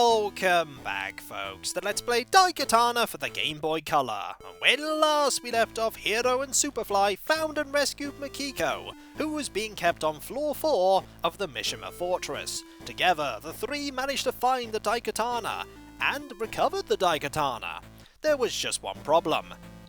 Welcome back, folks, to Let's Play Daikatana for the Game Boy Color. And when last we left off, Hiro and Superfly found and rescued Makiko, who was being kept on floor 4 of the Mishima Fortress. Together, the three managed to find the Daikatana, and recovered the Daikatana. There was just one problem.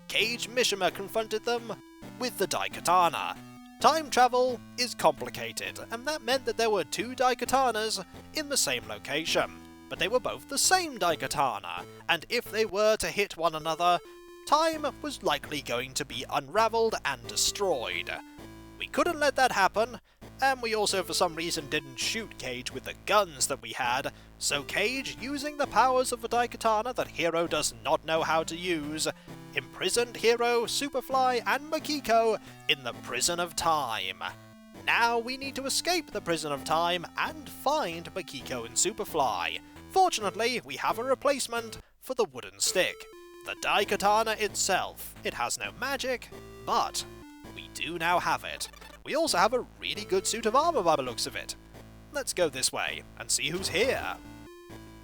Kage Mishima confronted them with the Daikatana. Time travel is complicated, and that meant that there were two Daikatanas in the same location. But they were both the same Daikatana, and if they were to hit one another, time was likely going to be unravelled and destroyed. We couldn't let that happen, and we also for some reason didn't shoot Kage with the guns that we had, so Kage, using the powers of the Daikatana that Hiro does not know how to use, imprisoned Hiro, Superfly, and Makiko in the Prison of Time. Now we need to escape the Prison of Time and find Makiko and Superfly. Fortunately, we have a replacement for the wooden stick. The Daikatana itself. It has no magic, but we do now have it. We also have a really good suit of armor by the looks of it. Let's go this way and see who's here.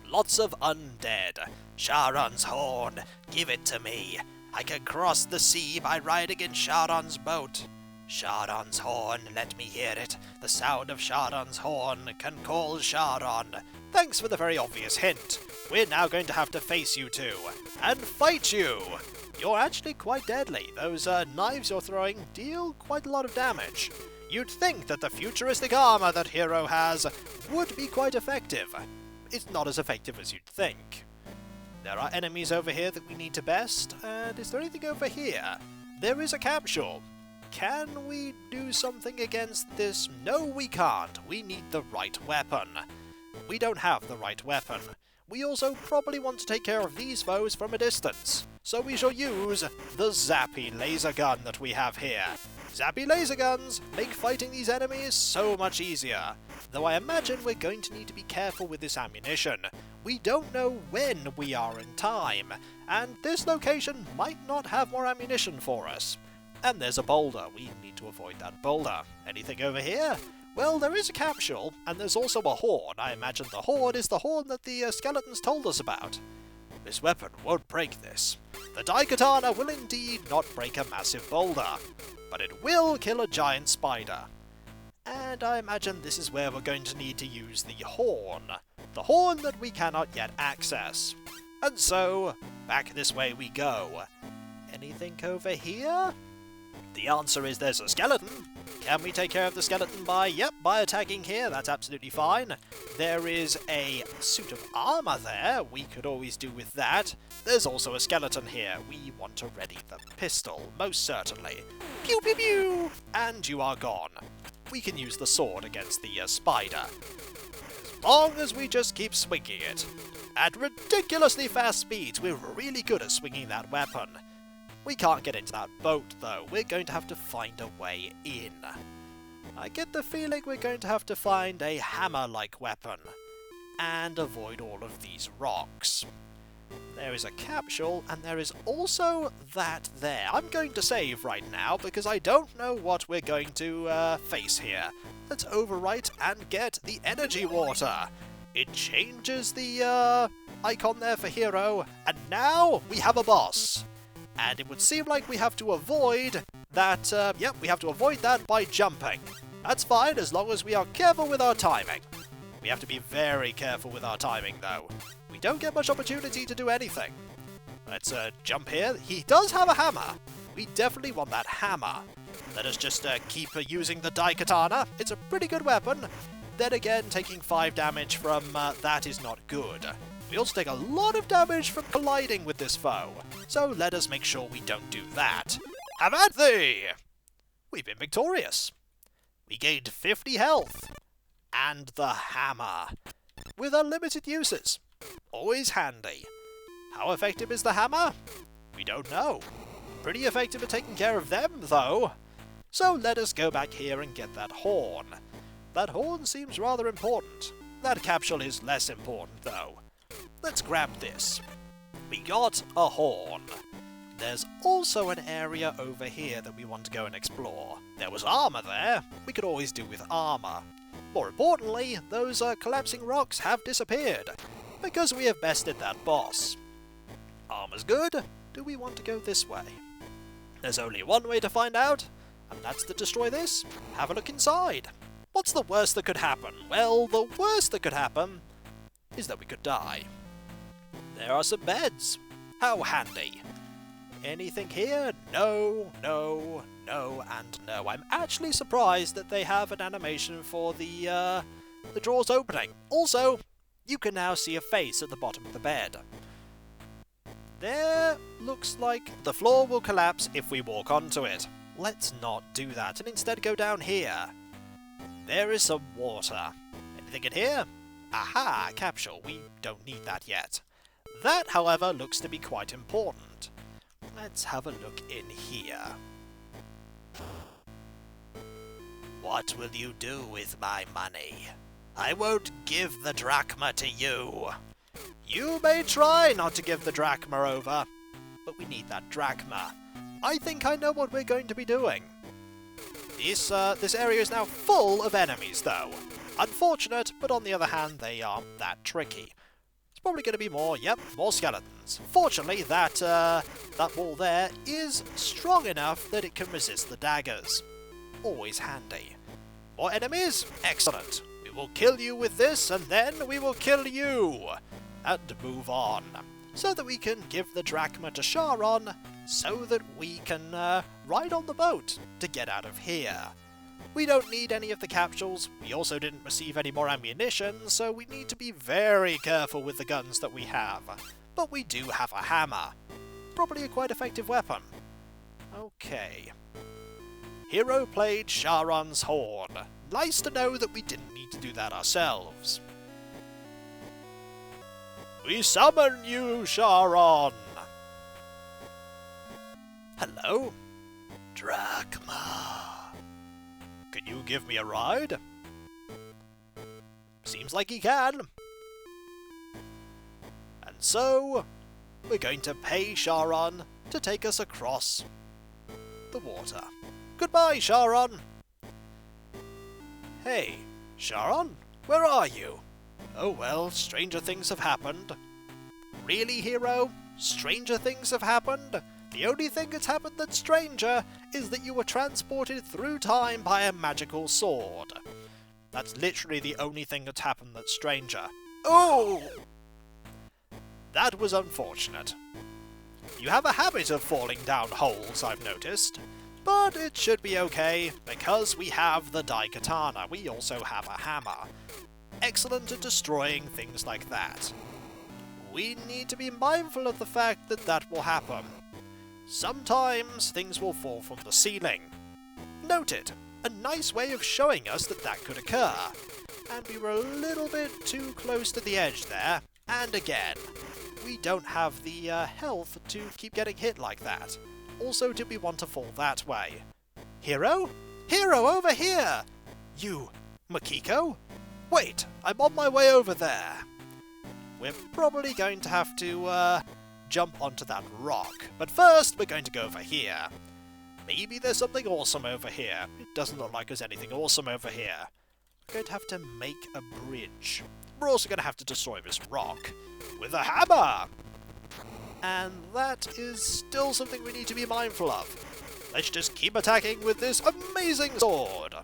Lots of undead. Charon's horn, give it to me. I can cross the sea by riding in Charon's boat. Charon's horn, let me hear it. The sound of Charon's horn can call Charon. Thanks for the very obvious hint. We're now going to have to face you two, and fight you! You're actually quite deadly. Those knives you're throwing deal quite a lot of damage. You'd think that the futuristic armor that Hiro has would be quite effective. It's not as effective as you'd think. There are enemies over here that we need to best, and is there anything over here? There is a capsule. Can we do something against this? No, we can't. We need the right weapon. We don't have the right weapon. We also probably want to take care of these foes from a distance, so we shall use the zappy laser gun that we have here. Zappy laser guns make fighting these enemies so much easier, though I imagine we're going to need to be careful with this ammunition. We don't know when we are in time, and this location might not have more ammunition for us. And there's a boulder. We need to avoid that boulder. Anything over here? Well, there is a capsule, and there's also a horn. I imagine the horn is the horn that the skeletons told us about. This weapon won't break this. The Daikatana will indeed not break a massive boulder, but it will kill a giant spider. And I imagine this is where we're going to need to use the horn. The horn that we cannot yet access. And so, back this way we go. Anything over here? The answer is there's a skeleton. Can we take care of the skeleton by attacking here? That's absolutely fine. There is a suit of armor there. We could always do with that. There's also a skeleton here. We want to ready the pistol, most certainly. Pew pew pew! And you are gone. We can use the sword against the spider. As long as we just keep swinging it. At ridiculously fast speeds, we're really good at swinging that weapon. We can't get into that boat, though. We're going to have to find a way in. I get the feeling we're going to have to find a hammer-like weapon, and avoid all of these rocks. There is a capsule, and there is also that there. I'm going to save right now, because I don't know what we're going to face here. Let's overwrite and get the energy water. It changes the icon there for Hiro, and now we have a boss. And it would seem like we have to avoid that, we have to avoid that by jumping. That's fine, as long as we are careful with our timing. We have to be very careful with our timing, though. We don't get much opportunity to do anything. Let's jump here. He does have a hammer. We definitely want that hammer. Let us just keep using the Daikatana. It's a pretty good weapon. Then again, taking 5 damage from that is not good. We also take a lot of damage from colliding with this foe, so let us make sure we don't do that. Have at thee! We've been victorious. We gained 50 health, and the hammer, with unlimited uses. Always handy. How effective is the hammer? We don't know. Pretty effective at taking care of them, though. So let us go back here and get that horn. That horn seems rather important. That capsule is less important, though. Let's grab this. We got a horn. There's also an area over here that we want to go and explore. There was armor there. We could always do with armor. More importantly, those collapsing rocks have disappeared. because we have bested that boss. Armor's good. Do we want to go this way? There's only one way to find out, and that's to destroy this. Have a look inside. What's the worst that could happen? Well, the worst that could happen is that we could die. There are some beds. How handy. Anything here? No, no, no, and no. I'm actually surprised that they have an animation for the drawers opening. Also, you can now see a face at the bottom of the bed. There looks like the floor will collapse if we walk onto it. Let's not do that and instead go down here. There is some water. Anything in here? Aha, capsule. We don't need that yet. That, however, looks to be quite important. Let's have a look in here. What will you do with my money? I won't give the drachma to you. You may try not to give the drachma over, but we need that drachma. I think I know what we're going to be doing. This area is now full of enemies, though. Unfortunate, but on the other hand, they aren't that tricky. It's probably going to be more, yep, more skeletons. Fortunately, that wall there is strong enough that it can resist the daggers. Always handy. More enemies? Excellent. We will kill you with this, and then we will kill you. And move on. So that we can give the drachma to Charon, so that we can ride on the boat to get out of here. We don't need any of the capsules, we also didn't receive any more ammunition, so we need to be very careful with the guns that we have. But we do have a hammer. Probably a quite effective weapon. Okay. Hiro played Charon's horn. Nice to know that we didn't need to do that ourselves. We summon you, Charon! Hello? Drachma. Can you give me a ride? Seems like he can. And so, we're going to pay Charon to take us across the water. Goodbye, Charon! Hey, Charon? Where are you? Oh well, stranger things have happened. Really, Hiro? Stranger things have happened? The only thing that's happened that's stranger is that you were transported through time by a magical sword. That's literally the only thing that's happened that's stranger. Oh! That was unfortunate. You have a habit of falling down holes, I've noticed. But it should be okay, because we have the Daikatana. We also have a hammer. Excellent at destroying things like that. We need to be mindful of the fact that that will happen. Sometimes things will fall from the ceiling. Noted, a nice way of showing us that that could occur. And we were a little bit too close to the edge there. And again, we don't have the health to keep getting hit like that. Also, did we want to fall that way? Hiro? Hiro, over here! You, Makiko? Wait, I'm on my way over there. We're probably going to have to, jump onto that rock. But first, we're going to go over here. Maybe there's something awesome over here. It doesn't look like there's anything awesome over here. We're going to have to make a bridge. We're also going to have to destroy this rock with a hammer! And that is still something we need to be mindful of. Let's just keep attacking with this amazing sword!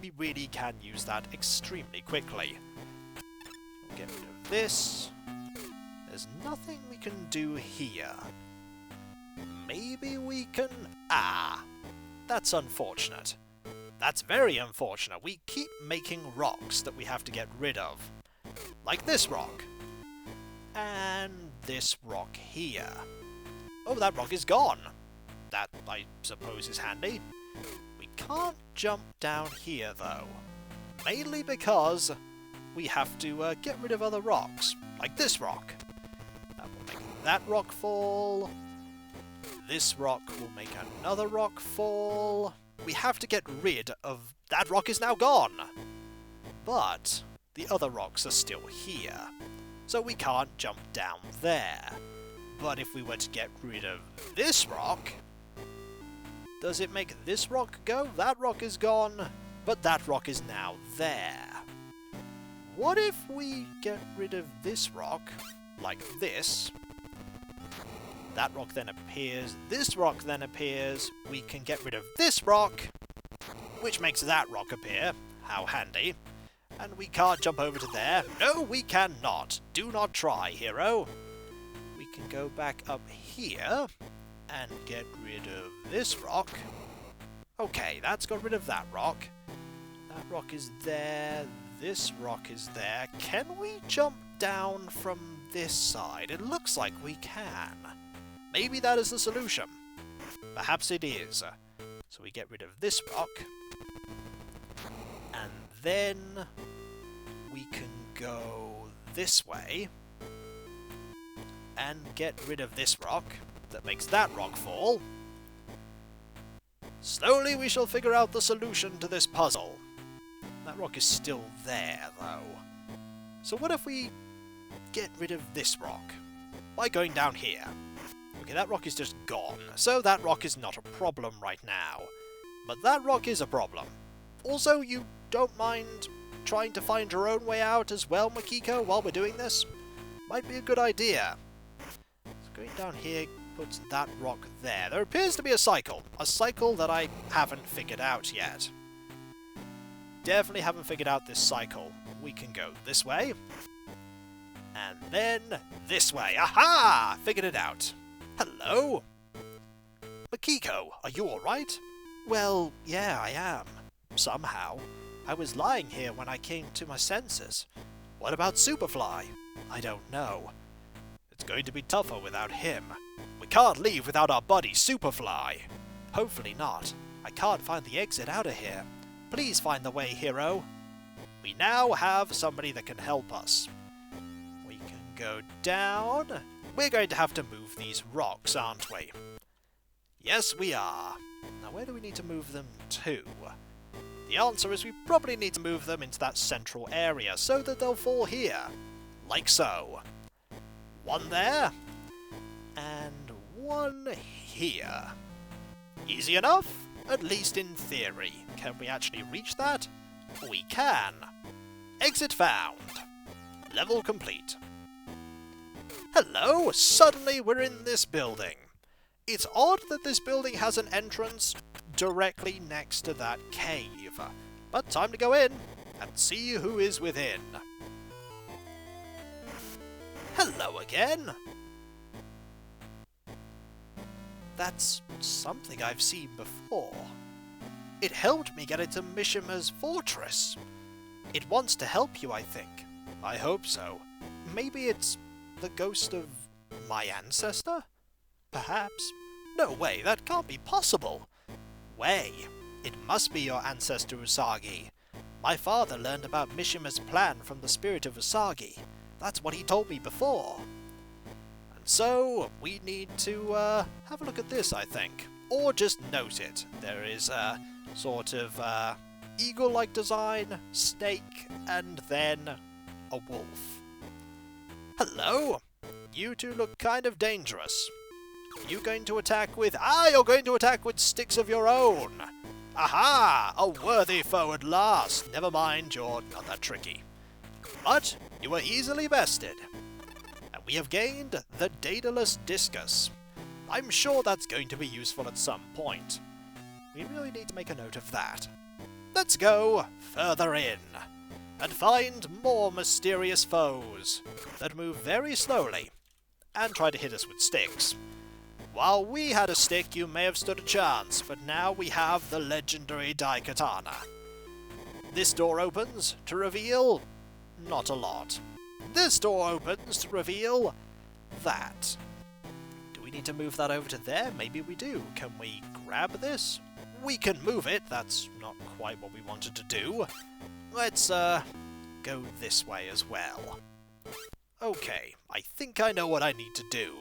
We really can use that extremely quickly. Get rid of this. There's nothing we can do here. Maybe we can... Ah! That's unfortunate. That's very unfortunate. We keep making rocks that we have to get rid of. Like this rock. And this rock here. Oh, that rock is gone. That, I suppose, is handy. We can't jump down here, though. Mainly because we have to get rid of other rocks. Like this rock. That will make that rock fall. This rock will make another rock fall. We have to get rid of... That rock is now gone! But the other rocks are still here. So we can't jump down there. But if we were to get rid of this rock... Does it make this rock go? That rock is gone, but that rock is now there. what if we get rid of this rock, like this? That rock then appears, this rock then appears, we can get rid of this rock, which makes that rock appear. How handy. And we can't jump over to there. No, we cannot. Do not try, Hiro. We can go back up here and get rid of this rock. Okay, that's got rid of that rock. That rock is there. This rock is there. Can we jump down from this side? It looks like we can. Maybe that is the solution. Perhaps it is. So we get rid of this rock. And then we can go this way and get rid of this rock that makes that rock fall. Slowly we shall figure out the solution to this puzzle. That rock is still there, though. So what if we get rid of this rock by going down here? Okay, that rock is just gone, so that rock is not a problem right now. But that rock is a problem. Also, you don't mind trying to find your own way out as well, Makiko, while we're doing this? Might be a good idea. So going down here puts that rock there. There appears to be a cycle that I haven't figured out yet. Definitely haven't figured out this cycle. We can go this way, and then this way. Aha! Figured it out. Hello? Makiko, are you alright? Well, yeah, I am. Somehow. I was lying here when I came to my senses. What about Superfly? I don't know. It's going to be tougher without him. We can't leave without our buddy Superfly. Hopefully not. I can't find the exit out of here. Please find the way, Hiro. We now have somebody that can help us. We can go down. We're going to have to move these rocks, aren't we? Yes, we are. Now, where do we need to move them to? The answer is we probably need to move them into that central area so that they'll fall here. Like so. One there. And one here. Easy enough? At least in theory. Can we actually reach that? We can. Exit found. Level complete. Hello! Suddenly we're in this building. It's odd that this building has an entrance directly next to that cave. But time to go in and see who is within. Hello again! That's something I've seen before. It helped me get into Mishima's fortress. It wants to help you, I think. I hope so. Maybe it's the ghost of my ancestor? Perhaps. No way, that can't be possible. Way. It must be your ancestor Usagi. My father learned about Mishima's plan from the spirit of Usagi. That's what he told me before. And so, we need to have a look at this, I think. Or just note it. There is a sort of eagle-like design, snake, and then a wolf. Hello! You two look kind of dangerous. Are you going to attack with... you're going to attack with sticks of your own! Aha! A worthy foe at last! Never mind, you're not that tricky. But you were easily bested. And we have gained the Daedalus Discus. I'm sure that's going to be useful at some point. We really need to make a note of that. Let's go further in and find more mysterious foes that move very slowly and try to hit us with sticks. While we had a stick, you may have stood a chance, but now we have the legendary Daikatana. This door opens to reveal not a lot. This door opens to reveal that. Do we need to move that over to there? Maybe we do. Can we grab this? We can move it. That's not quite what we wanted to do. Let's go this way as well. Okay, I think I know what I need to do.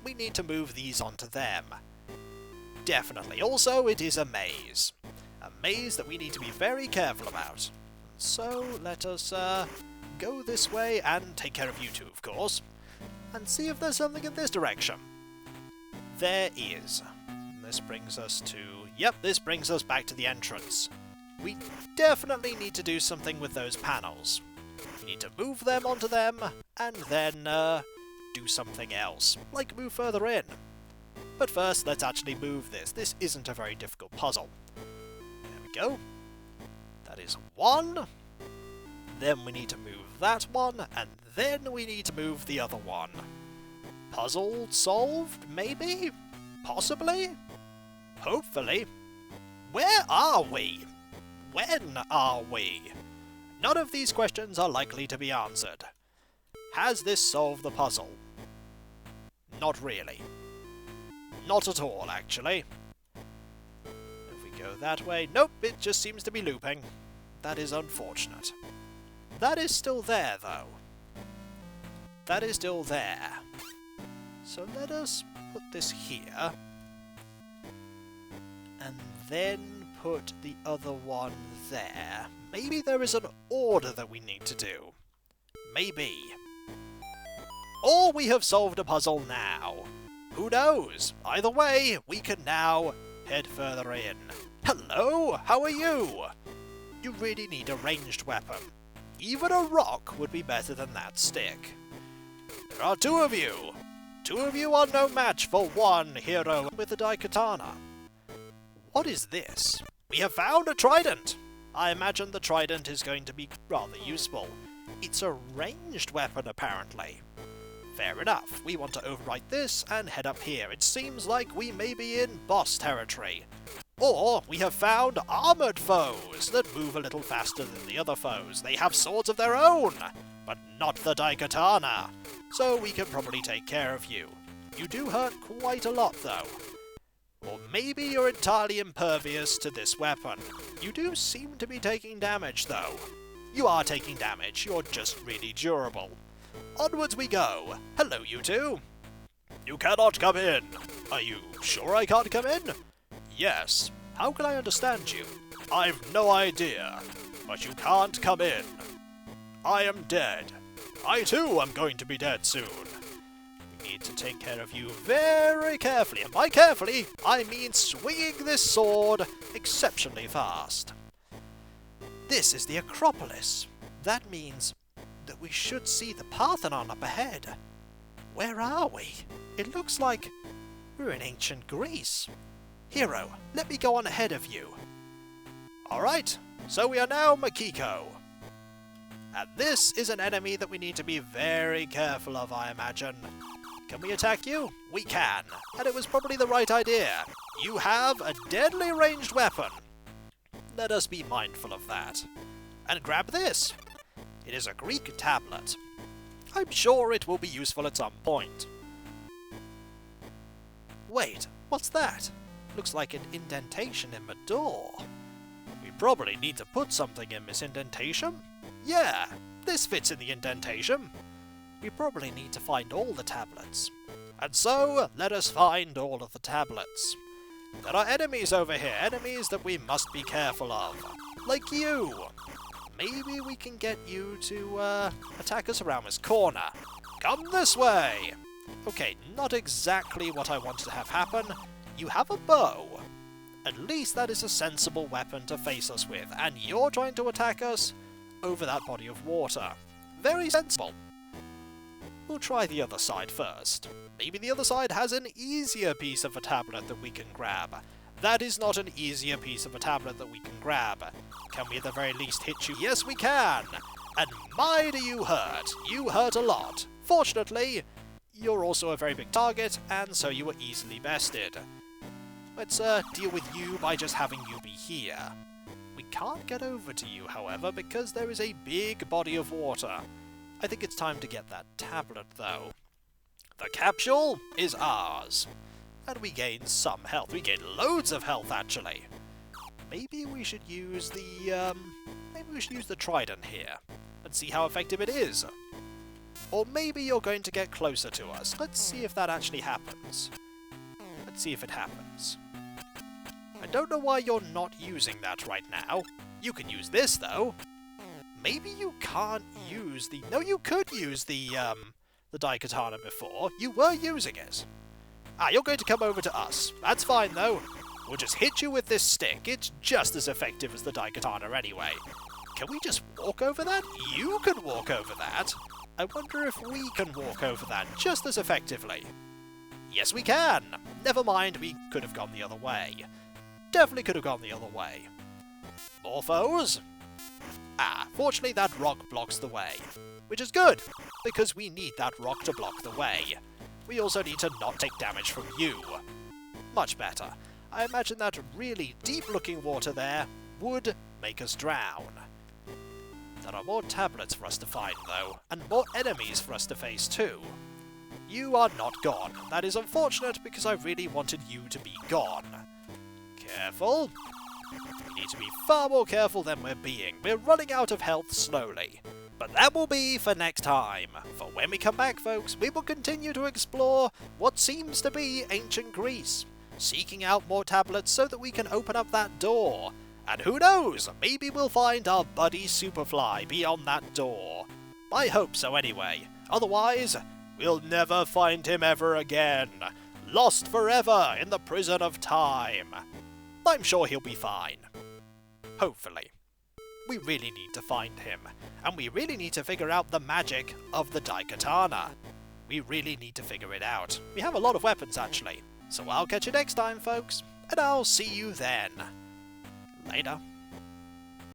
We need to move these onto them. Definitely. Also, it is a maze. A maze that we need to be very careful about. So, let us go this way and take care of you two, of course. And see if there's something in this direction. There is. This brings us to... Yep, this brings us back to the entrance. We definitely need to do something with those panels. We need to move them onto them, and then do something else, like move further in. But first, let's actually move this. This isn't a very difficult puzzle. There we go. That is one. Then we need to move that one, and then we need to move the other one. Puzzle solved, maybe? Possibly? Hopefully. Where are we? When are we? None of these questions are likely to be answered. Has this solved the puzzle? Not really. Not at all, actually. If we go that way... Nope, it just seems to be looping. That is unfortunate. That is still there, though. That is still there. So let us put this here. And then put the other one there. Maybe there is an order that we need to do. Maybe. Or we have solved a puzzle now. Who knows? Either way, we can now head further in. Hello, how are you? You really need a ranged weapon. Even a rock would be better than that stick. There are two of you. Two of you are no match for one hero with a Daikatana. What is this? We have found a trident. I imagine the trident is going to be rather useful. It's a ranged weapon, apparently. Fair enough. We want to overwrite this and head up here. It seems like we may be in boss territory. Or we have found armoured foes that move a little faster than the other foes. They have swords of their own, but not the Daikatana. So we can probably take care of you. You do hurt quite a lot, though. Or maybe you're entirely impervious to this weapon. You do seem to be taking damage, though. You are taking damage. You're just really durable. Onwards we go. Hello, you two. You cannot come in. Are you sure I can't come in? Yes. How can I understand you? I've no idea. But you can't come in. I am dead. I too am going to be dead soon. We need to take care of you very carefully. And by carefully, I mean swinging this sword exceptionally fast. This is the Acropolis. That means that we should see the Parthenon up ahead. Where are we? It looks like we're in ancient Greece. Hiro, let me go on ahead of you. Alright, so we are now Makiko. And this is an enemy that we need to be very careful of, I imagine. Can we attack you? We can. And it was probably the right idea. You have a deadly ranged weapon. Let us be mindful of that. And grab this. It is a Greek tablet. I'm sure it will be useful at some point. Wait, what's that? Looks like an indentation in the door. We probably need to put something in this indentation. Yeah, this fits in the indentation. We probably need to find all the tablets. And so, let us find all of the tablets. There are enemies over here, enemies that we must be careful of. Like you. Maybe we can get you to attack us around this corner. Come this way! Okay, not exactly what I wanted to have happen. You have a bow. At least that is a sensible weapon to face us with, and you're trying to attack us over that body of water. Very sensible. We'll try the other side first. Maybe the other side has an easier piece of a tablet that we can grab. That is not an easier piece of a tablet that we can grab. Can we at the very least hit you? Yes, we can! And my, do you hurt. You hurt a lot. Fortunately, you're also a very big target, and so you were easily bested. Let's deal with you by just having you be here. We can't get over to you, however, because there is a big body of water. I think it's time to get that tablet, though. The capsule is ours. And we gain some health. We gain loads of health, actually. Maybe we should use the, trident here. And see how effective it is. Or maybe you're going to get closer to us. Let's see if that actually happens. Let's see if it happens. I don't know why you're not using that right now. You can use this, though. Maybe you can't use the... No, you could use the Daikatana before. You were using it. Ah, you're going to come over to us. That's fine, though. We'll just hit you with this stick. It's just as effective as the Daikatana anyway. can we just walk over that? You can walk over that! I wonder if we can walk over that just as effectively. Yes, we can! Never mind, we could have gone the other way. Definitely could have gone the other way. More foes? Ah, fortunately that rock blocks the way. Which is good, because we need that rock to block the way. We also need to not take damage from you. Much better. I imagine that really deep-looking water there would make us drown. There are more tablets for us to find, though, and more enemies for us to face, too. You are not gone. That is unfortunate, because I really wanted you to be gone. Careful. We need to be far more careful than we're being. We're running out of health slowly. But that will be for next time. For when we come back, folks, we will continue to explore what seems to be ancient Greece, seeking out more tablets so that we can open up that door. And who knows, maybe we'll find our buddy Superfly beyond that door. I hope so anyway. Otherwise, we'll never find him ever again. Lost forever in the prison of time. I'm sure he'll be fine. Hopefully. We really need to find him. And we really need to figure out the magic of the Daikatana. We really need to figure it out. We have a lot of weapons, actually. So I'll catch you next time, folks. And I'll see you then. Later.